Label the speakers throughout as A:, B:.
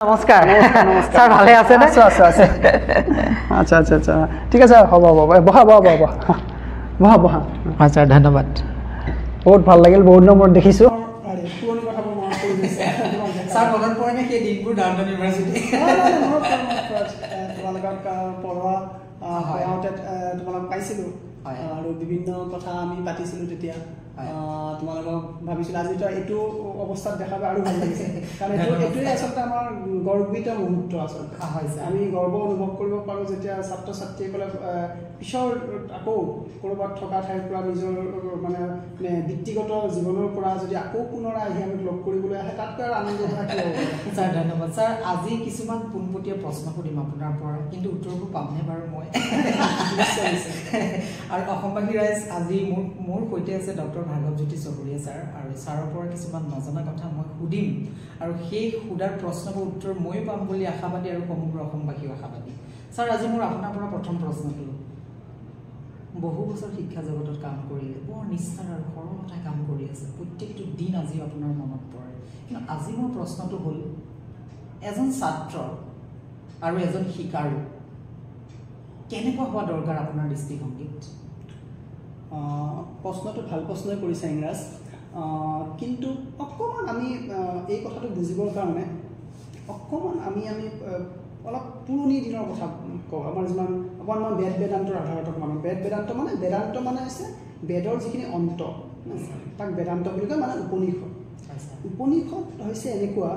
A: নমস্কাৰ স্যাৰ ভালে আছে নে
B: আছে আচ্ছা আচ্ছা আচ্ছা ঠিক আছে হ'ব বহা
A: স্যাৰ ধন্যবাদ
B: বহুত ভাল লাগিল বহুত দিনৰ মূৰত দেখিছো
C: পুৰণি কথাবোৰ মনত পৰি গৈছে স্যাৰ মনত পৰে নে সেই দিনবোৰ ডাউনটাউন ইউনিভাৰ্চিটি তোমালোকক পঢ়োৱা তোমালোক পাইছিলোঁ আৰু বিভিন্ন কথা আমি পাতিছিলোঁ তেতিয়া তোমালোকক ভাবিছিলোঁ আজি এইটো অৱস্থাত দেখাব আৰু ভাল লাগিছে কাৰণ এইটোৱে আচলতে আমাৰ গৰ্বিত মুহূৰ্ত আচলতে আমি গৰ্ব অনুভৱ কৰিব পাৰোঁ যেতিয়া ছাত্ৰ ছাত্ৰীসকলে পিছৰ আকৌ ক'ৰবাত থকা ঠাইৰ পৰা নিজৰ মানে ব্যক্তিগত জীৱনৰ পৰা যদি আকৌ পুনৰাই আহি আমি লগ কৰিবলৈ আহে তাতকৈ আৰু আনন্দ
A: স্যাৰ ধন্যবাদ স্যাৰ আজি কিছুমান পোনপটীয়া প্ৰশ্ন সুধিম আপোনাৰ পৰা কিন্তু উত্তৰবোৰ পামনে বাৰু মই আৰু অসমবাসী ৰাইজ আজি মোৰ সৈতে আছে ডক্টৰ ভাৰ্গৱজ্যোতি চহৰীয়া স্যাৰ আৰু স্যাৰৰ পৰা কিছুমান নজনা কথা মই সুধিম আৰু সেই সুধাৰ প্ৰশ্নবোৰ উত্তৰ ময়ো পাম বুলি আশাবাদী আৰু সমগ্ৰ অসমবাসীও আশাবাদী স্যাৰ আজি মোৰ আপোনাৰ পৰা প্ৰথম প্ৰশ্নটো বহু বছৰ শিক্ষা জগতত কাম কৰিলে বৰ নিষ্ঠাৰ আৰু সৰলতাই কাম কৰি আছে প্ৰত্যেকটো দিন আজিও আপোনাৰ মনত পৰে কিন্তু আজি মোৰ প্ৰশ্নটো হ'ল এজন ছাত্ৰ আৰু এজন শিকাৰু কেনেকুৱা হোৱা দৰকাৰ আপোনাৰ দৃষ্টিভংগীত
C: প্ৰশ্নটো ভাল প্ৰশ্নই কৰিছে ইংৰাজ কিন্তু অকণমান আমি এই কথাটো বুজিবৰ কাৰণে অকণমান আমি অলপ পুৰণি দিনৰ কথা কওঁ আমাৰ যিমান অকণমান বেদান্তৰ আধাৰত অকণমান বেদান্ত মানে হৈছে বেদৰ যিখিনি অন্ত তাক বেদান্ত বুলি কয় মানে উপনিষদ হৈছে এনেকুৱা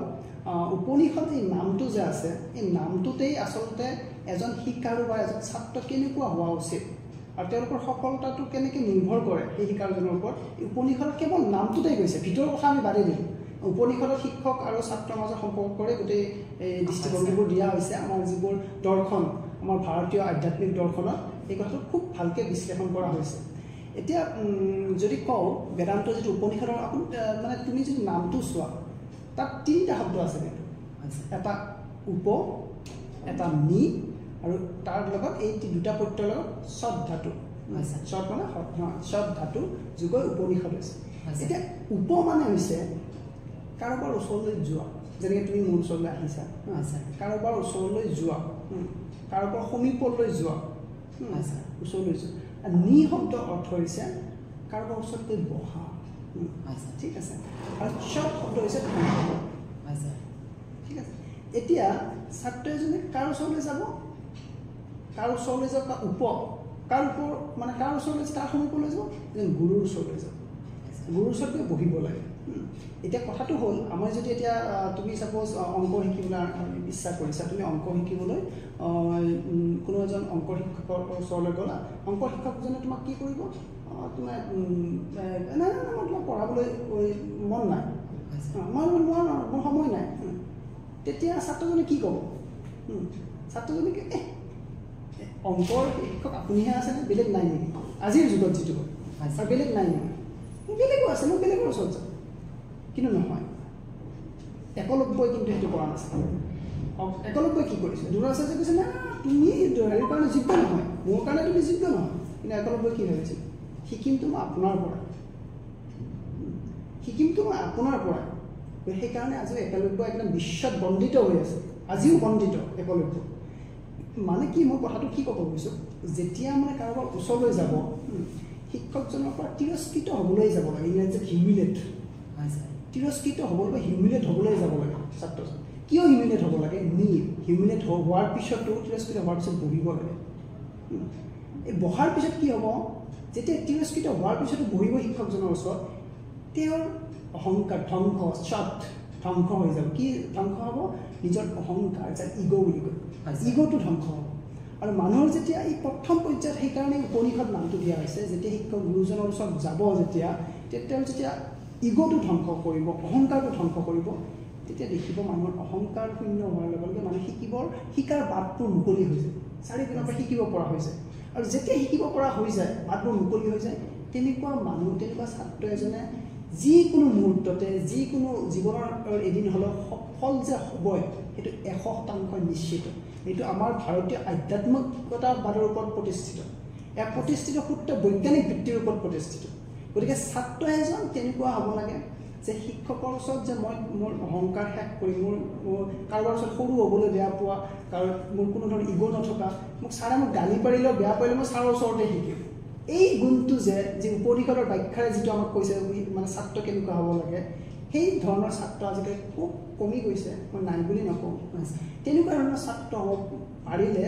C: উপনিষদ এই নামটো যে আছে এই নামটোতেই আচলতে এজন শিকাৰু বা এজন ছাত্ৰ কেনেকুৱা হোৱা উচিত আৰু তেওঁলোকৰ সফলতাটো কেনেকৈ নিৰ্ভৰ কৰে সেই শিকাৰুজনৰ ওপৰত উপনিষদত কেৱল নামটোতেই গৈছে ভিতৰৰ কথা আমি বাদেই দিলোঁ উপনিষদত শিক্ষক আৰু ছাত্ৰৰ মাজত সম্পৰ্ক কৰি গোটেই এই দৃষ্টিভংগীবোৰ দিয়া হৈছে আমাৰ যিবোৰ দৰ্শন আমাৰ ভাৰতীয় আধ্যাত্মিক দৰ্শনত এই কথাটো খুব ভালকৈ বিশ্লেষণ কৰা হৈছে এতিয়া যদি কওঁ বেদান্ত যিটো উপনিষদৰ মানে তুমি যদি নামটো চোৱা তাত তিনিটা শব্দ আছে কিন্তু এটা উপ এটা নি আৰু তাৰ লগত এই দুটা প্ৰত্যয়ৰ লগত সৎ ধাতু সৎ মানে সৎ ধাতু যোগৰ উপনিষদ হৈছে এতিয়া উপ মানে হৈছে কাৰোবাৰ ওচৰলৈ যোৱা যেনেকৈ তুমি মোৰ ওচৰলৈ আহিছা কাৰোবাৰ ওচৰলৈ যোৱা কাৰোবাৰ সমীপলৈ যোৱা ওচৰলৈ যোৱা আৰু নি শব্দ অৰ্থ হৈছে কাৰোবাৰ ওচৰলৈ বহা ঠিক আছে আৰু সৎ শব্দ হৈছে ঠিক আছে এতিয়া ছাত্ৰ এজনে কাৰ ওচৰলৈ যাব কাৰ ওচৰলৈ যাব কাৰ ওচৰলৈ তাৰ সমীপলৈ যাব যেন গুৰুৰ ওচৰলৈ যাব গুৰুৰ ওচৰত গৈ বহিব লাগে এতিয়া কথাটো হ'ল আমাৰ যদি এতিয়া তুমি ছাপ'জ অংক শিকিবলৈ ইচ্ছা কৰিছা তুমি অংক শিকিবলৈ কোনো এজন অংক শিক্ষকৰ ওচৰলৈ গ'লা অংক শিক্ষকজনে তোমাক কি কৰিব তোমাৰ তোমাক পঢ়াবলৈ মন নাই মোৰ সময় নাই তেতিয়া ছাত্ৰজনে কি ক'ব ছাত্ৰজনে কি অংকৰ শিক্ষক আপুনিহে আছেনে বেলেগ নাই নেকি আজিৰ যুগত যিটো হয় আৰু বেলেগ নাই নেকি বেলেগো আছে মই বেলেগৰ ওচৰত যাম কিন্তু নহয় একলব্যই কিন্তু সেইটো কৰা নাছিল একলব্যই কি কৰিছে দ্ৰোণাচাৰ্যই কৈছে না তুমি হেৰিৰ কাৰণে যোগ্য নহয় মোৰ কাৰণে তুমি যোগ্য নহয় কিন্তু একলব্যই কি ভাবিছিল শিকিমতো মই আপোনাৰ পৰা সেইকাৰণে আজিও একলব্য একদম বিশ্বত বন্দিত হৈ আছে আজিও বন্দিত একলব্য মানে কি মই কথাটো কি ক'ব গৈছোঁ যেতিয়া মানে কাৰোবাৰ ওচৰলৈ যাব শিক্ষকজনৰ পৰা তিৰস্কৃত হ'বলৈ যাব লাগে ইংৰাজীত হিউমিলেট তিৰস্কৃত হ'বলৈ বা হিউমিলেট হ'বলৈ যাব লাগে ছাত্ৰজন কিয় হিউমিলেট হ'ব লাগে হিউমিলেট হোৱাৰ পিছতো তিৰস্কৃত হোৱাৰ পিছত বহিব লাগে এই বহাৰ পিছত কি হ'ব যেতিয়া তিৰস্কৃত হোৱাৰ পিছতো বহিব শিক্ষকজনৰ ওচৰত তেওঁৰ অহংকাৰ ধ্বংস হৈ যাব কি ধ্বংস হ'ব নিজৰ অহংকাৰ যাক ইগ' বুলি কয় ইগ'টো ধ্বংস হ'ব আৰু মানুহৰ যেতিয়া এই প্ৰথম পৰ্যায়ত সেইকাৰণে উপনিষদ নামটো দিয়া হৈছে যেতিয়া শিক্ষক গুৰুজনৰ ওচৰত যাব যেতিয়া তেওঁ যেতিয়া ইগ'টো ধ্বংস কৰিব অহংকাৰটো ধ্বংস কৰিব তেতিয়া দেখিব মানুহৰ অহংকাৰ শূন্য হোৱাৰ লগে লগে মানুহ শিকাৰ বাটবোৰ মুকলি হৈ যায় চাৰিওপিনৰ পৰা শিকিব পৰা হৈ যায় আৰু যেতিয়া শিকিব পৰা হৈ যায় বাটবোৰ মুকলি হৈ যায় তেনেকুৱা ছাত্ৰ এজনে যিকোনো মুহূৰ্ততে যিকোনো জীৱনৰ এদিন হ'লেও সফল যে হ'বই সেইটো 100% নিশ্চিত এইটো আমাৰ ভাৰতীয় আধ্যাত্মিকতাবাদৰ ওপৰত প্ৰতিষ্ঠিত এক প্ৰতিষ্ঠিত সূত্ৰ বৈজ্ঞানিক ভিত্তিৰ ওপৰত প্ৰতিষ্ঠিত গতিকে ছাত্ৰ এজন তেনেকুৱা হ'ব লাগে যে শিক্ষকৰ ওচৰত যে মই মোৰ অহংকাৰ শেষ কৰি মোৰ কাৰোবাৰ ওচৰত সৰু হ'বলৈ বেয়া পোৱা কাৰণ মোৰ কোনো ধৰণৰ ইগ' নথকা মোক ছাৰে মোক গালি পাৰিলেও বেয়া পাৰিলেও মই ছাৰৰ ওচৰতে শিকিম এই গুণটো যে উপনিষদৰ ব্যাখ্যাৰে যিটো আমাক কৈছে মানে ছাত্ৰ কেনেকুৱা হ'ব লাগে সেই ধৰণৰ ছাত্ৰ আজিকালি খুব কমি গৈছে মই নাই বুলি নকওঁ তেনেকুৱা ধৰণৰ ছাত্ৰ হ'ব পাৰিলে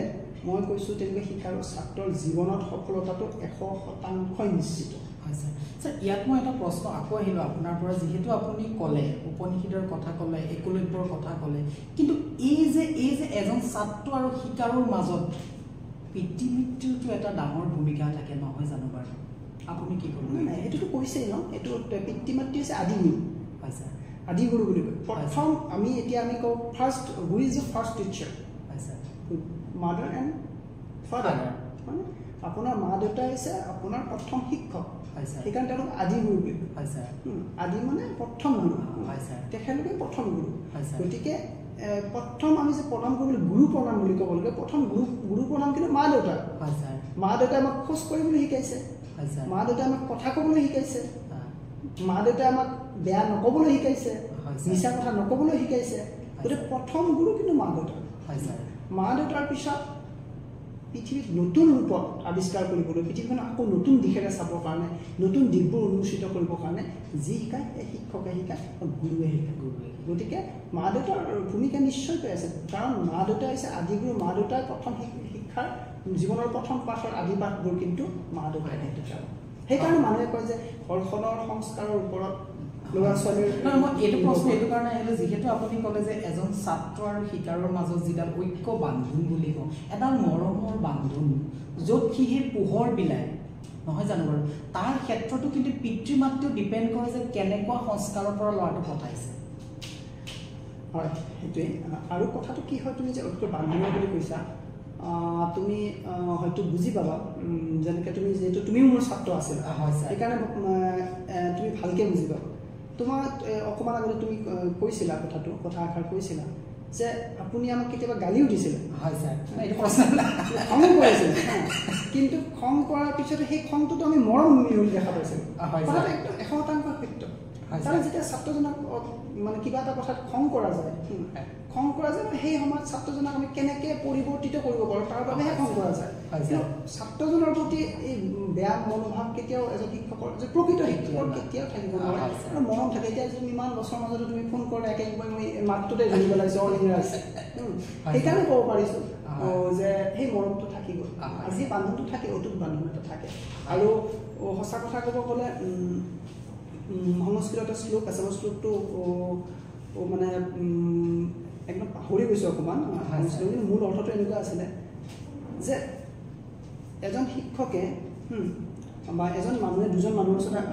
C: মই কৈছোঁ তেনেকুৱা শিক্ষাৰ ছাত্ৰৰ জীৱনত সফলতাটো 100% নিশ্চিত
A: হয় ছাৰ ছাৰ ইয়াত মই এটা প্ৰশ্ন আকৌ আহিলোঁ আপোনাৰ পৰা যিহেতু আপুনি ক'লে উপনিষদৰ কথা ক'লে একলব্যৰ কথা ক'লে কিন্তু এই যে এজন ছাত্ৰ আৰু শিকাৰৰ মাজত পিতৃ মাতৃৰটো এটা ডাঙৰ ভূমিকা থাকে নহয় জানো বাৰু আপুনি কি ক'ব
C: নাই সেইটোতো কৈছেই ন এইটো পিতৃ মাতৃ হৈছে আদিগুৰু
A: হয় ছাৰ
C: আদিগুৰু বুলি কয় প্ৰথম আমি কওঁ first who is the first teacher
A: হয় ছাৰ
C: মাদাৰ এণ্ড ফাদাৰ মানে আপোনাৰ মা দেউতা হৈছে আপোনাৰ প্ৰথম শিক্ষক সেইকাৰণে তেওঁলোক আদিগুৰু বুলি
A: হয় ছাৰ
C: আদি মানে প্ৰথম গুৰু
A: হয় ছাৰ
C: তেখেতলোকে প্ৰথম গুৰু
A: হয় ছাৰ
C: গতিকে প্ৰথম আমি যে প্ৰণাম কৰিবলৈ গুৰু প্ৰণাম বুলি ক'ব লাগে প্ৰথম গুৰু প্ৰণাম কিন্তু মা দেউতা
A: হয় ছাৰ
C: মা দেউতাই আমাক খোজ কৰিবলৈ শিকাইছে
A: হয় ছাৰ
C: মা দেউতাই আমাক কথা ক'বলৈ শিকাইছে মা দেউতাই আমাক বেয়া নক'বলৈ শিকাইছে মিছা কথা নক'বলৈ শিকাইছে গতিকে প্ৰথম গুৰু কিন্তু মা দেউতা
A: হয় ছাৰ মা
C: দেউতাৰ পিছত পৃথিৱীত নতুন ৰূপত আৱিষ্কাৰ কৰিবলৈ পৃথিৱীখন আকৌ নতুন দিশেৰে চাবৰ কাৰণে নতুন দিশবোৰ উন্মোচিত কৰিবৰ কাৰণে যি শিকায় সেই শিক্ষকে শিকায় গুৰুৱে শিকায় গতিকে মা দেউতাৰ ভূমিকা নিশ্চয়কৈ আছে কাৰণ মা দেউতা হৈছে আদিগুৰু মা দেউতাই প্ৰথম শিক্ষাৰ জীৱনৰ প্ৰথম পাঠৰ আদি পাঠবোৰ কিন্তু মা দেউতাই শিকাব সেইকাৰণে মানুহে কয় যে ঘৰখনৰ সংস্কাৰৰ ওপৰত ল'ৰা ছোৱালীৰ
A: মই এইটো প্ৰশ্ন এইটো কাৰণে আহিলোঁ যিহেতু আপুনি ক'লে যে এজন ছাত্ৰ আৰু শিকাৰৰ মাজত যিডাল ঐক্য বান্ধোন বুলি কওঁ এডাল মৰমৰ বান্ধোন য'ত সি সেই পোহৰ বিলায় নহয় জানো বাৰু তাৰ ক্ষেত্ৰতো কিন্তু পিতৃ মাতৃও ডিপেণ্ড কৰে যে কেনেকুৱা সংস্কাৰৰ পৰা ল'ৰাটো পঠাইছে
C: হয় সেইটোৱেই আৰু কথাটো কি হয় তুমি যে ঐক্য বান্ধোনৰ বুলি কৈছা তুমি হয়তো বুজি পাবা যেনেকৈ তুমি যিহেতু তুমিও মোৰ ছাত্ৰ আছিলা সেইকাৰণে তুমি ভালকৈ বুজি পাবা তোমাক অকণমান আগতে তুমি কৈছিলা কথা এষাৰ কৈছিলা যে আপুনি আমাক কেতিয়াবা গালিও দিছিলে
A: হয় ছাৰ এইটো প্ৰশ্ন
C: খঙো কৰিছিলে কিন্তু খং কৰাৰ পিছতে সেই খংটোতো আমি মৰম মিহলি দেখা পাইছিলোঁ কথাটো একদম 100% সত্য কাৰণ যেতিয়া ছাত্ৰজনক মানে কিবা এটা কথাত খং কৰা যায় সেই সময়ত ছাত্ৰজনক আমি কেনেকৈ পৰিৱৰ্তিত কৰিব পাৰোঁ তাৰ বাবেহে খং কৰা যায় ছাত্ৰজনৰ প্ৰতি এই বেয়া মনোভাৱ কেতিয়াও এজন শিক্ষকৰ যে প্ৰকৃত শিক্ষকৰ কেতিয়াও থাকিব নোৱাৰে আৰু মৰম থাকে এতিয়া যদি ইমান বছৰৰ মাজতে তুমি ফোন কৰা একেবাৰে মই মাতটোতে ধৰি পেলাইছোঁ অল ইংৰাজ সেইকাৰণে ক'ব পাৰিছোঁ যে সেই মৰমটো থাকিব আজি বান্ধোনটো থাকে অটুট বান্ধোন এটা থাকে আৰু সঁচা কথা ক'ব গ'লে সংস্কৃত এটা শ্লোক আছে মই শ্লোকটো মানে একদম পাহৰি গৈছোঁ অকণমান কিন্তু মূল অৰ্থটো এনেকুৱা আছিলে যে এজন শিক্ষকে বা এজন মানুহে দুজন মানুহৰ ওচৰত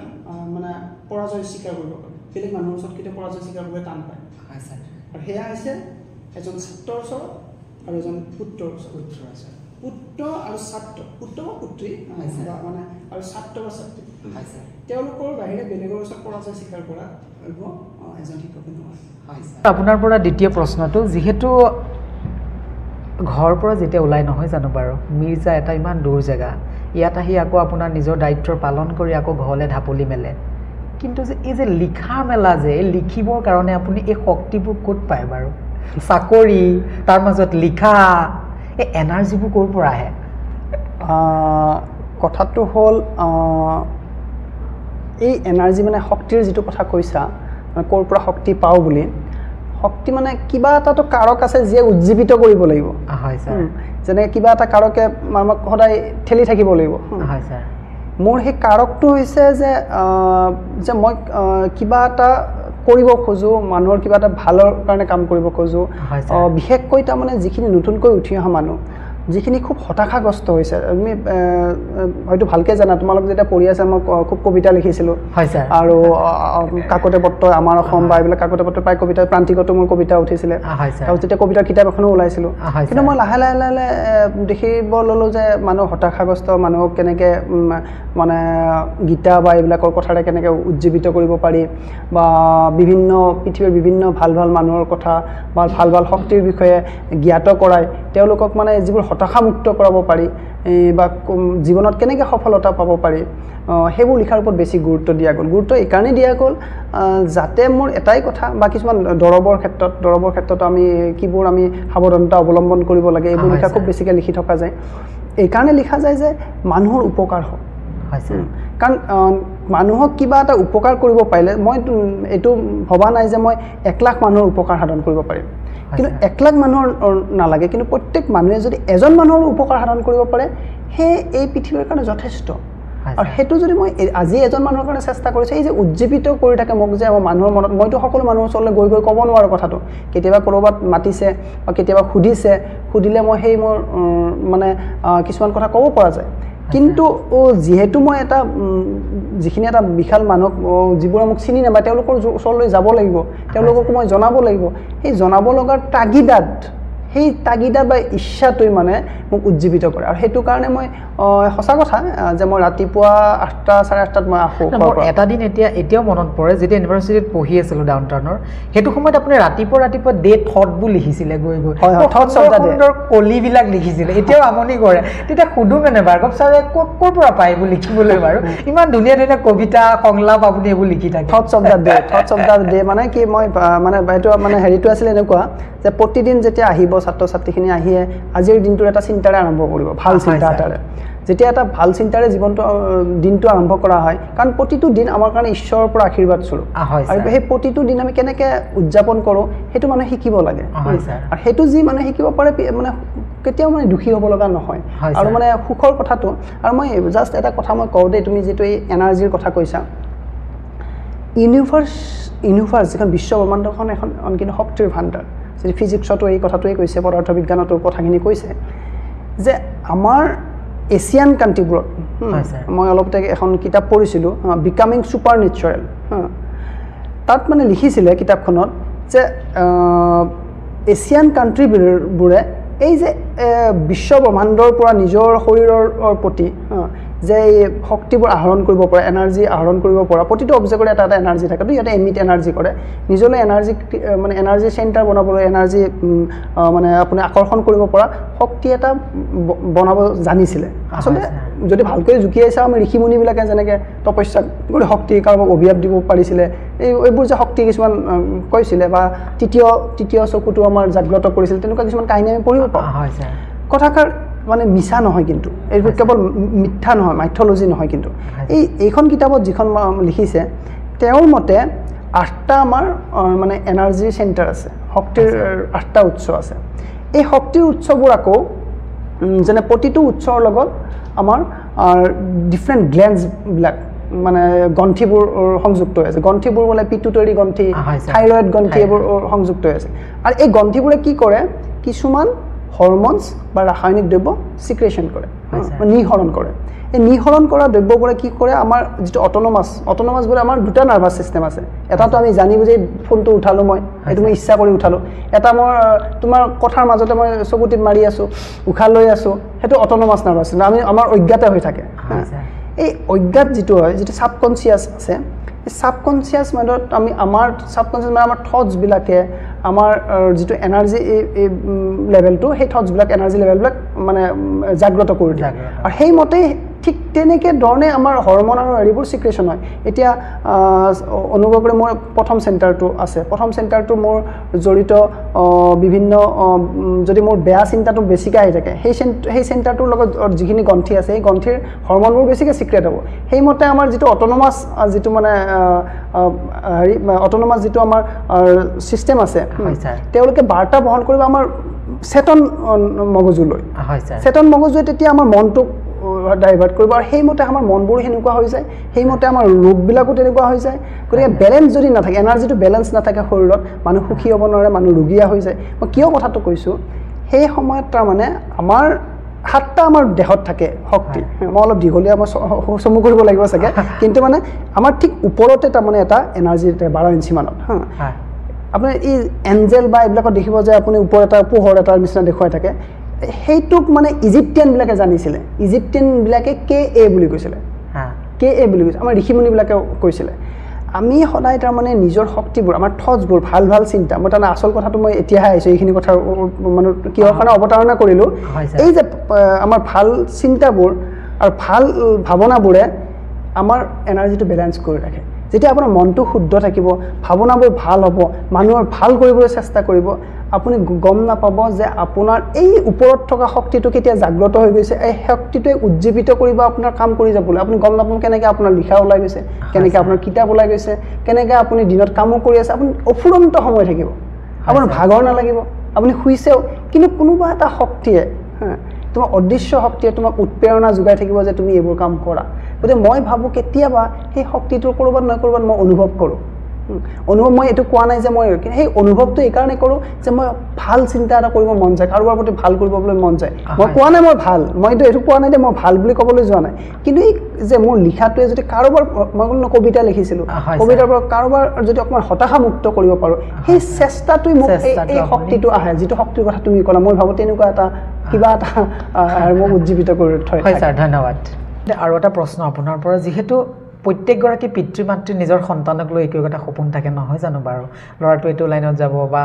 C: মানে পৰাজয় স্বীকাৰ কৰিব পাৰে বেলেগ মানুহৰ ওচৰত কেতিয়াও পৰাজয় স্বীকাৰ কৰিবলৈ টান পায় আৰু সেয়া হৈছে এজন ছাত্ৰৰ ওচৰত আৰু এজন পুত্ৰৰ ওচৰত পুত্ৰ আৰু ছাত্ৰ পুত্ৰ বা পুত্ৰী মানে আৰু ছাত্ৰ বা ছাত্ৰী তেওঁলোকৰ বাহিৰে বেলেগৰ ওচৰত পৰাজয় স্বীকাৰ কৰা এজন শিক্ষকে নহয়
A: আপোনাৰ পৰা দ্বিতীয় প্ৰশ্নটো যিহেতু ঘৰৰ পৰা যেতিয়া ওলাই নহয় জানো বাৰু মিৰ্জা এটা ইমান দূৰ জেগা ইয়াত আহি আকৌ আপোনাৰ নিজৰ দায়িত্ব পালন কৰি আকৌ ঘৰলৈ ঢাপলি মেলে কিন্তু যে এই যে লিখা মেলা যে লিখিবৰ কাৰণে আপুনি এই শক্তিবোৰ ক'ত পায় বাৰু চাকৰি তাৰ মাজত লিখা এই এনাৰ্জিবোৰ ক'ৰ পৰা আহে
B: কথাটো হ'ল এই এনাৰ্জি মানে শক্তিৰ যিটো কথা কৈছা মানে ক'ৰ পৰা শক্তি পাওঁ বুলি শক্তি মানে কিবা এটাতো কাৰক আছে যিয়ে উজ্জীৱিত কৰিব লাগিব
A: হয় ছাৰ
B: যেনেকৈ কিবা এটা কাৰকে আমাক সদায় ঠেলি থাকিব লাগিব
A: হয় ছাৰ
B: মোৰ সেই কাৰকটো হৈছে যে মই কিবা এটা কৰিব খোজোঁ মানুহৰ কিবা এটা ভালৰ কাৰণে কাম কৰিব খোজোঁ বিশেষকৈ তাৰমানে যিখিনি নতুনকৈ উঠি অহা মানুহ যিখিনি খুব হতাশাগ্ৰস্ত হৈছে তুমি হয়তো ভালকৈ জানা তোমালোক যেতিয়া পঢ়ি আছা মই খুব কবিতা লিখিছিলোঁ আৰু কাকতে পত্ৰ আমাৰ অসম বা এইবিলাক কাকতে পত্ৰ প্ৰায় কবিতা প্ৰান্তিকতো মোৰ কবিতা উঠিছিলে আৰু যেতিয়া কবিতাৰ কিতাপ এখনো ওলাইছিলোঁ কিন্তু মই লাহে লাহে লাহে লাহে দেখিব ল'লোঁ যে মানুহ হতাশাগ্ৰস্ত মানুহক কেনেকৈ মানে গীতা বা এইবিলাকৰ কথাৰে কেনেকৈ উজ্জীৱিত কৰিব পাৰি বা বিভিন্ন পৃথিৱীৰ বিভিন্ন ভাল ভাল মানুহৰ কথা বা ভাল ভাল শক্তিৰ বিষয়ে জ্ঞাত কৰাই তেওঁলোকক মানে যিবোৰ হতাশামুক্ত কৰাব পাৰি বা জীৱনত কেনেকৈ সফলতা পাব পাৰি সেইবোৰ লিখাৰ ওপৰত বেছি গুৰুত্ব দিয়া গ'ল গুৰুত্ব এইকাৰণে দিয়া গ'ল যাতে মোৰ এটাই কথা বা কিছুমান দৰৱৰ ক্ষেত্ৰত আমি কিবোৰ আমি সাৱধানতা অৱলম্বন কৰিব লাগে এইবোৰ লিখা খুব বেছিকৈ লিখি থকা যায় এইকাৰণে লিখা যায় যে মানুহৰ উপকাৰ হওক কাৰণ মানুহক কিবা এটা উপকাৰ কৰিব পাৰিলে মই এইটো ভবা নাই যে মই 1 লাখ মানুহৰ উপকাৰ সাধন কৰিব পাৰিম কিন্তু 1 লাখ মানুহৰ নালাগে কিন্তু প্ৰত্যেক মানুহে যদি এজন মানুহৰ উপকাৰ সাধন কৰিব পাৰে সেই এই পৃথিৱীৰ কাৰণে যথেষ্ট আৰু হেতু যদি মই আজি এজন মানুহৰ কাৰণে চেষ্টা কৰিছে এই যে উজ্জীৱিত কৰি থাকে মোক যে মানুহৰ মনত মইতো সকলো মানুহৰ ওচৰলৈ গৈ ক'ব নোৱাৰো কথাটো কেতিয়াবা কৰবাত মাতিছে বা কেতিয়াবা সুধিলে মই সেই মোৰ মানে কিছুমান কথা ক'ব পৰা যায় কিন্তু যেহেতু মই এটা যিখিনি এটা বিশাল মানুহ যিবোৰে মোক চিনি নাপায় তেওঁলোকৰ ওচৰলৈ যাব লাগিব তেওঁলোকক মই জনাব লাগিব সেই জনাব লগাৰ তাগিদা বা ইচ্ছাটোই মানে মোক উজ্জীৱিত কৰে আৰু হেতু কাৰণে মই সঁচা কথা যে মই ৰাতিপুৱা 8টা 8:30টাত মই আহো
A: এটা দিন এতিয়াও মনত পৰে যেতিয়া ইউনিভাৰ্চিটিত পঢ়ি আছিলো ডাউনটাউনৰ হেতু সময়ত আপুনি ৰাতিপুৱা ডে থটবোৰ লিখিছিলে গৈ থটছ অফ দা ডে কলিবিলাক লিখিছিলে এতিয়াও আমনি কৰে তেতিয়া সুধো মানে ভাৰ্গৱ ছাৰে ক'ৰ পৰা পায় এইবোৰ লিখিবলৈ বাৰু ইমান ধুনীয়া কবিতা সংলাপ আপুনি এইবোৰ লিখি থাকে
B: থটছ অফ দা ডে মানে কি মই মানে এইটো মানে হেৰিটো আছিল এনেকুৱা যে প্ৰতিদিন যেতিয়া আহিব ছাত্ৰ ছাত্ৰীখিনি আহিয়ে আজিৰ দিনটোৰ এটা চিন্তাৰে আৰম্ভ কৰিব ভাল চিন্তা এটাৰে যেতিয়া এটা ভাল চিন্তাৰে দিনটো আৰম্ভ কৰা হয় কাৰণ প্ৰতিটো দিন আমাৰ কাৰণে ঈশ্বৰৰ পৰা আশীৰ্বাদ স্বৰূপ আৰু সেই প্ৰতিটো দিন আমি কেনেকৈ উদযাপন কৰোঁ সেইটো মানে শিকিব লাগে আৰু সেইটো যি মানে শিকিব পাৰে মানে কেতিয়াও মানে দুখী হ'ব লগা নহয় আৰু মানে সুখৰ কথাটো আৰু মই জাষ্ট এটা কথা মই কওঁ দেই তুমি যিটো এই এনাৰ্জিৰ কথা কৈছা ইউনিভাৰ্ছ যিখন বিশ্ব ব্ৰহ্মাণ্ডখন এখন কিন্তু শক্তিৰ ভাণ্ডাৰ যদি ফিজিক্সতো এই কথাটোৱে কৈছে পদাৰ্থ বিজ্ঞানতো কথাখিনি কৈছে যে আমাৰ এছিয়ান কাণ্ট্ৰিবোৰত মই অলপতে এখন কিতাপ পঢ়িছিলোঁ বিকামিং ছুপাৰ নেচাৰেল তাত মানে লিখিছিলে কিতাপখনত যে এছিয়ান কাণ্ট্ৰিবোৰে এই যে বিশ্ব ব্ৰহ্মাণ্ডৰ পৰা নিজৰ শৰীৰৰ প্ৰতি যে এই শক্তিবোৰ আহৰণ কৰিব পৰা এনাৰ্জি আহৰণ কৰিব পৰা প্ৰতিটো অবজেক্টৰে এটা এনাৰ্জি থাকে তো ইয়াতে এমিট এনাৰ্জি কৰে নিজলৈ এনাৰ্জি মানে এনাৰ্জি চেণ্টাৰ বনাবলৈ এনাৰ্জি মানে আপুনি আকৰ্ষণ কৰিব পৰা শক্তি এটা বনাব জানিছিলে আচলতে যদি ভালকৈ জুকিয়াই চাওঁ আমি ঋষিমুনিবিলাকে যেনেকৈ তপস্যা কৰি শক্তি কাৰোবাক অভিশাপ দিব পাৰিছিলে এইবোৰ যে শক্তি কিছুমান কৈছিলে বা তৃতীয় চকুটো আমাৰ জাগ্ৰত কৰিছিল তেনেকুৱা কিছুমান কাহিনী আমি পঢ়িব পাওঁ কথাষাৰ মানে মিছা নহয় কিন্তু এইবোৰ কেৱল মিথ্যা নহয় মাইথলজি নহয় কিন্তু এইখন কিতাপত যিখন লিখিছে তেওঁৰ মতে 8টা আমাৰ মানে এনাৰ্জি চেণ্টাৰ আছে শক্তিৰ 8টা উৎস আছে এই শক্তিৰ উৎসবোৰ আকৌ যেনে প্ৰতিটো উৎসৰ লগত আমাৰ ডিফাৰেণ্ট গ্লেণ্ডছবিলাক মানে গ্ৰন্থিবোৰ সংযুক্ত হৈ আছে গ্ৰন্থিবোৰ বোলে পিটুটৰি গ্ৰন্থি থাইৰয়েড গ্ৰন্থি এইবোৰ সংযুক্ত হৈ আছে আৰু এই গ্ৰন্থিবোৰে কি কৰে কিছুমান হৰমনছ বা ৰাসায়নিক দ্ৰব্য সিক্ৰেশ্যন কৰে নিঃসৰণ কৰে এই নিঃসৰণ কৰা দ্ৰব্যবোৰে কি কৰে আমাৰ যিটো অট'নমাছবোৰে আমাৰ দুটা নাৰ্ভাছ ছিষ্টেম আছে এটাতো আমি জানি বুজি ফোনটো উঠালোঁ মই সেইটো মই ইচ্ছা কৰি উঠালোঁ এটা মই তোমাৰ কথাৰ মাজতে মই চকুটিপ মাৰি আছোঁ উশাহ লৈ আছোঁ সেইটো অট'নমাছ নাৰ্ভাছ ছিষ্টেম আমাৰ অজ্ঞাত হৈ থাকে এই অজ্ঞাত যিটো হয় যিটো ছাবকনচিয়াছ আছে এই ছাবকনচিয়াছ মাইণ্ডত আমাৰ ছাবকনচিয়াছ মানে আমাৰ থটছবিলাকে আমাৰ যিটো এনাৰ্জি লেভেলটো সেই থটছবিলাক এনাৰ্জি লেভেলবিলাক মানে জাগ্ৰত কৰি দিয়ে আৰু সেইমতেই ঠিক তেনেকৈ ধৰণে আমাৰ হৰমন আৰু হেৰিবোৰ চিক্ৰেশ্যন হয় এতিয়া অনুগ্ৰহ কৰি মোৰ প্ৰথম চেণ্টাৰটো আছে প্ৰথম চেণ্টাৰটো মোৰ জড়িত বিভিন্ন যদি মোৰ বেয়া চিন্তাটো বেছিকৈ আহি থাকে সেই চেণ্টাৰটোৰ লগত যিখিনি গ্ৰন্থি আছে সেই গ্ৰন্থিৰ হৰমনবোৰ বেছিকৈ চিক্ৰেট হ'ব সেইমতে আমাৰ যিটো অট'নমাছ যিটো মানে হেৰি অট'নমাছ যিটো আমাৰ ছিষ্টেম আছে তেওঁলোকে বাৰ্তা বহন কৰিব আমাৰ চেতন মগজুলৈ চেতন মগজুৱে তেতিয়া আমাৰ মনটোক ডাইভাৰ্ট কৰিব আৰু সেইমতে আমাৰ মনবোৰো সেনেকুৱা হৈ যায় সেইমতে আমাৰ ৰোগবিলাকো তেনেকুৱা হৈ যায় গতিকে বেলেঞ্চ যদি নাথাকে এনাৰ্জিটো বেলেঞ্চ নাথাকে শৰীৰত মানুহ সুখী হ'ব নোৱাৰে মানুহ ৰোগীয়া হৈ যায় মই কিয় কথাটো কৈছোঁ সেই সময়ত তাৰমানে আমাৰ 7টা আমাৰ দেহত থাকে শক্তি মই অলপ দীঘলীয়া মই চমু কৰিব লাগিব চাগে কিন্তু মানে আমাৰ ঠিক ওপৰতে তাৰমানে এটা এনাৰ্জি 12 ইঞ্চি মানত আপুনি এই এঞ্জেল বা এইবিলাকত দেখিব যে আপুনি ওপৰত এটা পোহৰ এটাৰ নিচিনা দেখুৱাই থাকে সেইটোক মানে ইজিপ্টিয়ানবিলাকে জানিছিলে ইজিপ্টিয়ানবিলাকে KA বুলি কৈছিলে KA বুলি কৈছিলে আমাৰ ঋষিমুনিবিলাকে কৈছিলে আমি সদায় তাৰমানে নিজৰ শক্তিবোৰ আমাৰ থটছবোৰ ভাল ভাল চিন্তা মই তাৰমানে আচল কথাটো মই এতিয়াহে আহিছোঁ এইখিনি কথা মানে কিহৰ কাৰণে অৱতাৰণা কৰিলোঁ এই যে আমাৰ ভাল চিন্তাবোৰ আৰু ভাল ভাৱনাবোৰে আমাৰ এনাৰ্জিটো বেলেঞ্চ কৰি ৰাখে যেতিয়া আপোনাৰ মনটো শুদ্ধ থাকিব ভাৱনাবোৰ ভাল হ'ব মানুহৰ ভাল কৰিবলৈ চেষ্টা কৰিব আপুনি গম নাপাব যে আপোনাৰ এই ওপৰত থকা শক্তিটো কেতিয়া জাগ্ৰত হৈ গৈছে এই শক্তিটোৱে উজ্জীৱিত কৰিব আপোনাৰ কাম কৰি যাবলৈ আপুনি গম নাপাব কেনেকৈ আপোনাৰ লিখা ওলাই গৈছে কেনেকৈ আপোনাৰ কিতাপ ওলাই গৈছে কেনেকৈ আপুনি দিনত কামো কৰি আছে আপুনি অফুৰন্ত সময় থাকিব আপোনাৰ ভাগৰ নালাগিব আপুনি শুইছেও কিন্তু কোনোবা এটা শক্তিয়ে তোমাক অদৃশ্য শক্তিয়ে তোমাক উৎপ্ৰেৰণা যোগাই থাকিব যে তুমি এইবোৰ কাম কৰা গতিকে মই ভাবোঁ কেতিয়াবা সেই শক্তিটোৰ ক'ৰবাত নহয় ক'ৰবাত মই অনুভৱ কৰোঁ অনুভৱ মই এইটো কোৱা নাই যে মই সেই অনুভৱটো এইকাৰণে কৰোঁ যে মই ভাল চিন্তা এটা কৰিব মন যায় কাৰোবাৰ প্ৰতি ভাল কৰিবলৈ মন যায় মই কোৱা নাই মই ভাল মইতো এইটো কোৱা নাই যে মই ভাল বুলি ক'বলৈ যোৱা নাই কিন্তু এই যে মোৰ লিখাটোৱে যদি কাৰোবাৰ মই কোনো কবিতা লিখিছিলোঁ কবিতাৰ পৰা কাৰোবাৰ যদি অকণমান হতাশামুক্ত কৰিব পাৰোঁ সেই চেষ্টাটোৱে মোক এই শক্তিটো আহে যিটো শক্তিৰ কথা তুমি ক'লা মই ভাবোঁ তেনেকুৱা এটা কিবা এটা মোক উজ্জীৱিত কৰি থয়
A: হয় ছাৰ ধন্যবাদ আৰু এটা প্ৰশ্ন আপোনাৰ পৰা যিহেতু প্ৰত্যেকগৰাকী পিতৃ মাতৃ নিজৰ সন্তানক লৈ একো এটা সপোন থাকে নহয় জানো বাৰু ল'ৰাটো এইটো লাইনত যাব বা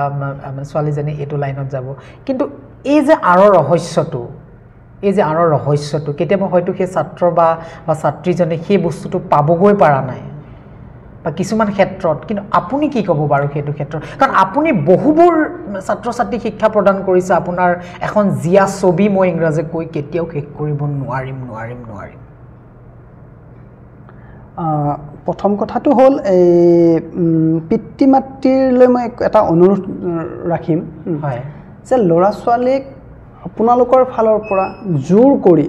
A: ছোৱালীজনী এইটো লাইনত যাব কিন্তু এই যে আঁৰৰ ৰহস্যটো কেতিয়াবা হয়তো সেই ছাত্ৰ বা ছাত্ৰীজনে সেই বস্তুটো পাবগৈ পৰা নাই বা কিছুমান ক্ষেত্ৰত কিন্তু আপুনি কি ক'ব বাৰু সেইটো ক্ষেত্ৰত কাৰণ আপুনি বহুবোৰ ছাত্ৰ ছাত্ৰীক শিক্ষা প্ৰদান কৰিছে আপোনাৰ এখন জীয়া ছবি মই ইংৰাজীত কৈ কেতিয়াও শেষ কৰিব নোৱাৰিম
B: প্ৰথম কথাটো হ'ল এই পিতৃ মাতৃলৈ মই এটা অনুৰোধ ৰাখিম
A: হয়
B: যে ল'ৰা ছোৱালীক আপোনালোকৰ ফালৰ পৰা জোৰ কৰি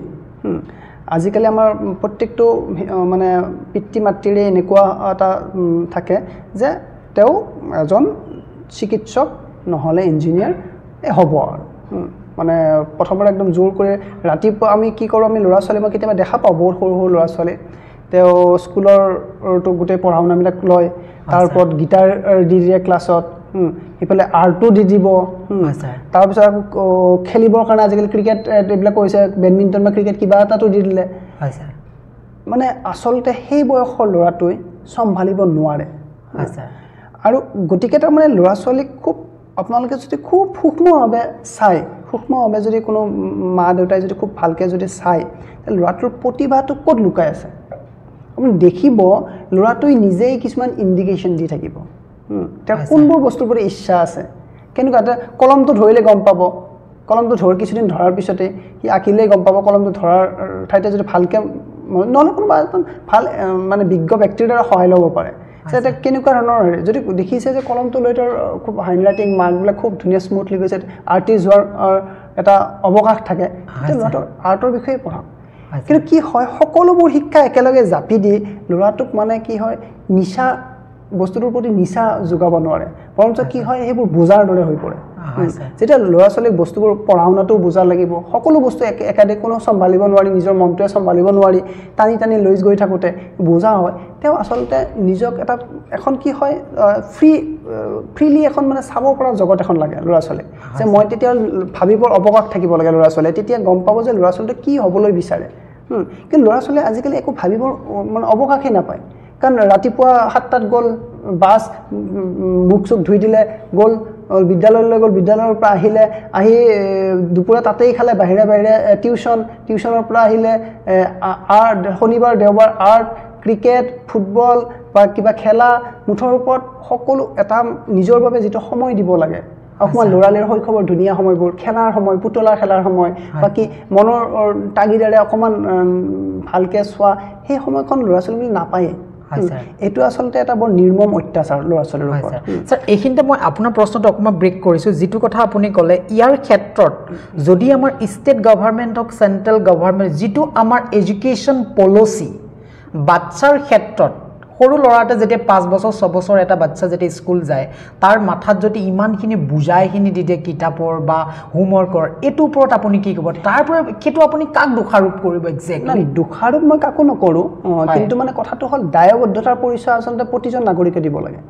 B: আজিকালি আমাৰ প্ৰত্যেকটো মানে পিতৃ মাতৃৰে এনেকুৱা এটা থাকে যে তেওঁ এজন চিকিৎসক নহ'লে ইঞ্জিনিয়াৰ হ'ব আৰু মানে প্ৰথমতে একদম জোৰ কৰি ৰাতিপুৱা আমি কি কৰোঁ আমি ল'ৰা ছোৱালী মই কেতিয়াবা দেখা পাওঁ বহুত সৰু সৰু ল'ৰা ছোৱালী তেওঁ স্কুলৰটো গোটেই পঢ়া শুনাবিলাক লয় তাৰ ওপৰত গীটাৰ দি দিয়ে ক্লাছত সেইফালে আৰ্টো দি দিব তাৰপিছত আকৌ খেলিবৰ কাৰণে আজিকালি ক্ৰিকেট এইবিলাক কৈছে বেডমিণ্টন বা ক্ৰিকেট কিবা এটাতো দি দিলে মানে আচলতে সেই বয়সৰ ল'ৰাটোৱে চম্ভালিব নোৱাৰে আৰু গতিকে তাৰমানে ল'ৰা ছোৱালীক খুব আপোনালোকে যদি খুব সূক্ষ্মভাৱে যদি কোনো মা দেউতাই যদি খুব ভালকৈ যদি চায় ল'ৰাটোৰ প্ৰতিভাটো ক'ত লুকাই আছে আপুনি দেখিব ল'ৰাটোৱে নিজেই কিছুমান ইণ্ডিকেশ্যন দি থাকিব তেওঁ কোনবোৰ বস্তুৰ প্ৰতি ইচ্ছা আছে কেনেকুৱা এটা কলমটো ধৰিলে গম পাব কলমটো কিছুদিন ধৰাৰ পিছতে সি আঁকিলেই গম পাব কলমটো ধৰাৰ ঠাইতে যদি ভালকৈ নহ'লে কোনোবা এজন ভাল মানে বিজ্ঞ ব্যক্তিৰ দ্বাৰা সহায় ল'ব পাৰে যে কেনেকুৱা ধৰণৰ যদি দেখিছে যে কলমটো লৈ তেওঁৰ খুব হেণ্ডৰাইটিং মাৰ্কবিলাক খুব ধুনীয়া স্মুথলি গৈছে আৰ্টিষ্ট হোৱাৰ এটা অৱকাশ থাকে তেতিয়া ল'ৰাটোৰ আৰ্টৰ বিষয়ে পঢ়াওক কিন্তু কি হয় সকলোবোৰ শিক্ষা একেলগে জাপি দি ল'ৰাটোক মানে কি হয় নিচা বস্তুটোৰ প্ৰতি নিচা যোগাব নোৱাৰে বৰঞ্চ কি হয় সেইবোৰ বোজাৰ দৰে হৈ পৰে যেতিয়া ল'ৰা ছোৱালীক বস্তুবোৰ পঢ়া শুনাটো বুজা লাগিব সকলো বস্তু একাধিক কোনো চম্ভালিব নোৱাৰি নিজৰ মনটোৱে চম্ভালিব নোৱাৰি টানি লৈ গৈ থাকোঁতে বুজা হয় তেওঁ আচলতে নিজক এখন কি হয় ফ্ৰীলি এখন মানে চাব পৰা জগত এখন লাগে ল'ৰা ছোৱালীক যে মই তেতিয়া ভাবিবৰ অৱকাশ থাকিব লাগে ল'ৰা ছোৱালীয়ে তেতিয়া গম পাব যে ল'ৰা ছোৱালীটোৱে কি হ'বলৈ বিচাৰে কিন্তু ল'ৰা ছোৱালীয়ে আজিকালি একো ভাবিবৰ মানে অৱকাশেই নাপায় কাৰণ ৰাতিপুৱা 7টাত গ'ল বাছ মুখ চুখ ধুই দিলে গ'ল বিদ্যালয়লৈ গ'ল বিদ্যালয়ৰ পৰা আহি দুপৰীয়া তাতেই খালে বাহিৰে টিউশ্যনৰ পৰা আহিলে আৰ্ট শনিবাৰ দেওবাৰ আৰ্ট ক্ৰিকেট ফুটবল বা কিবা খেলা মুঠৰ ওপৰত সকলো এটা নিজৰ বাবে যিটো সময় দিব লাগে অকণমান ল'ৰালিৰ শৈশৱৰ ধুনীয়া সময়বোৰ খেলাৰ সময় পুতলা খেলাৰ সময় বাকী মনৰ তাগিদাৰে অকণমান ভালকৈ চোৱা সেই সময়খন ল'ৰা ছোৱালী নাপায়েই এইটো আচলতে এটা বৰ নিৰ্মম অত্যাচাৰ ল'ৰা ছোৱালীৰ ওপৰত
A: ছাৰ এইখিনিতে মই আপোনাৰ প্ৰশ্নটো অকণমান ব্ৰেক কৰিছোঁ যিটো কথা আপুনি ক'লে ইয়াৰ ক্ষেত্ৰত যদি আমাৰ ষ্টেট গভৰ্ণমেণ্ট হওক চেণ্ট্ৰেল গভৰ্ণমেণ্ট যিটো আমাৰ এডুকেশ্যন পলিচি বাচ্চাৰ ক্ষেত্ৰত সৰু ল'ৰাটোৱে যেতিয়া 5 বছৰ 6 বছৰ এটা বাচ্চা যেতিয়া স্কুল যায় তাৰ মাথাত যদি ইমানখিনি বুজাইখিনি দি দিয়ে কিতাপৰ বা হোমৱৰ্কৰ এইটোৰ ওপৰত আপুনি কি ক'ব তাৰ পৰা সেইটো আপুনি কাক দোষাৰোপ কৰিব একজেক্টলি
B: দোষাৰোপ মই কাকো নকৰোঁ কিন্তু মানে কথাটো হ'ল দায়বদ্ধতাৰ পৰিচয় আচলতে প্ৰতিজন নাগৰিকে দিব লাগে